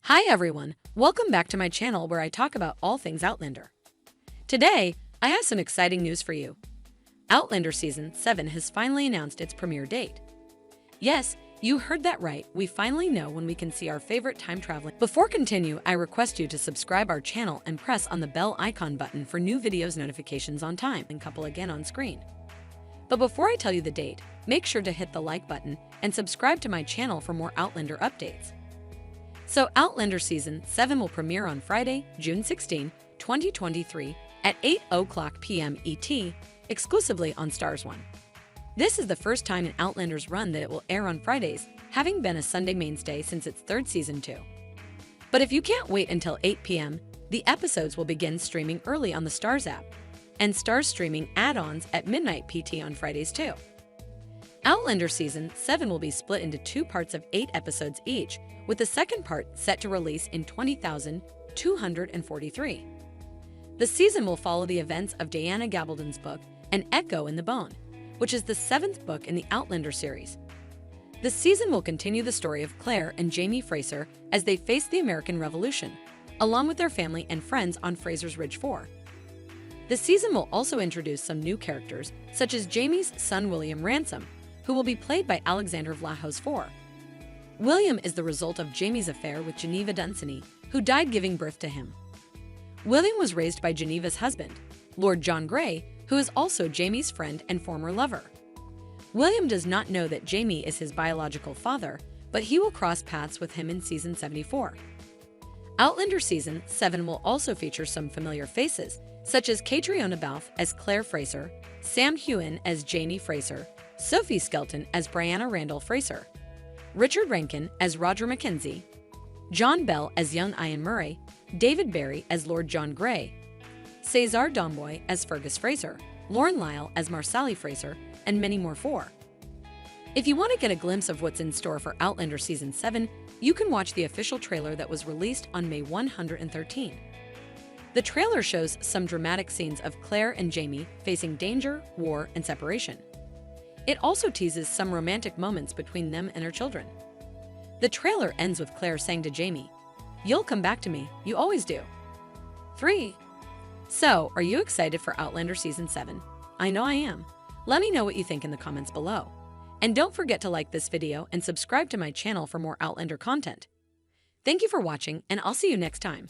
Hi everyone, welcome back to my channel where I talk about all things Outlander. Today, I have some exciting news for you. Outlander Season 7 has finally announced its premiere date. Yes, you heard that right, we finally know when we can see our favorite time-traveling. Before continue, I request you to subscribe our channel and press on the bell icon button for new videos notifications on time and couple again on screen. But before I tell you the date, make sure to hit the like button and subscribe to my channel for more Outlander updates. So Outlander Season 7 will premiere on Friday, June 16, 2023 at 8:00 p.m. ET, exclusively on Starz 1. This is the first time in Outlander's run that it will air on Fridays, having been a Sunday mainstay since its third season too. But if you can't wait until 8 p.m., the episodes will begin streaming early on the Starz app, and Starz streaming add-ons at midnight PT on Fridays too. Outlander Season 7 will be split into two parts of 8 episodes each, with the second part set to release in 20,243. The season will follow the events of Diana Gabaldon's book, An Echo in the Bone, which is the 7th book in the Outlander series. The season will continue the story of Claire and Jamie Fraser as they face the American Revolution, along with their family and friends on Fraser's Ridge 4. The season will also introduce some new characters, such as Jamie's son William Ransom, who will be played by Alexander Vlahos IV. William is the result of Jamie's affair with Geneva Dunsany, who died giving birth to him. William was raised by Geneva's husband, Lord John Grey, who is also Jamie's friend and former lover. William does not know that Jamie is his biological father, but he will cross paths with him in Season 74. Outlander Season 7 will also feature some familiar faces, such as Catriona Balfe as Claire Fraser, Sam Heughan as Janie Fraser, Sophie Skelton as Brianna Randall Fraser, Richard Rankin as Roger Mackenzie, John Bell as young Ian Murray, David Barry as Lord John Grey, Cesar Domboy as Fergus Fraser, Lauren Lyle as Marsali Fraser, and many more for. If you want to get a glimpse of what's in store for Outlander Season 7, you can watch the official trailer that was released on May 113. The trailer shows some dramatic scenes of Claire and Jamie facing danger, war, and separation. It also teases some romantic moments between them and her children. The trailer ends with Claire saying to Jamie, "You'll come back to me, you always do." 3. So, are you excited for Outlander Season 7? I know I am. Let me know what you think in the comments below. And don't forget to like this video and subscribe to my channel for more Outlander content. Thank you for watching, and I'll see you next time.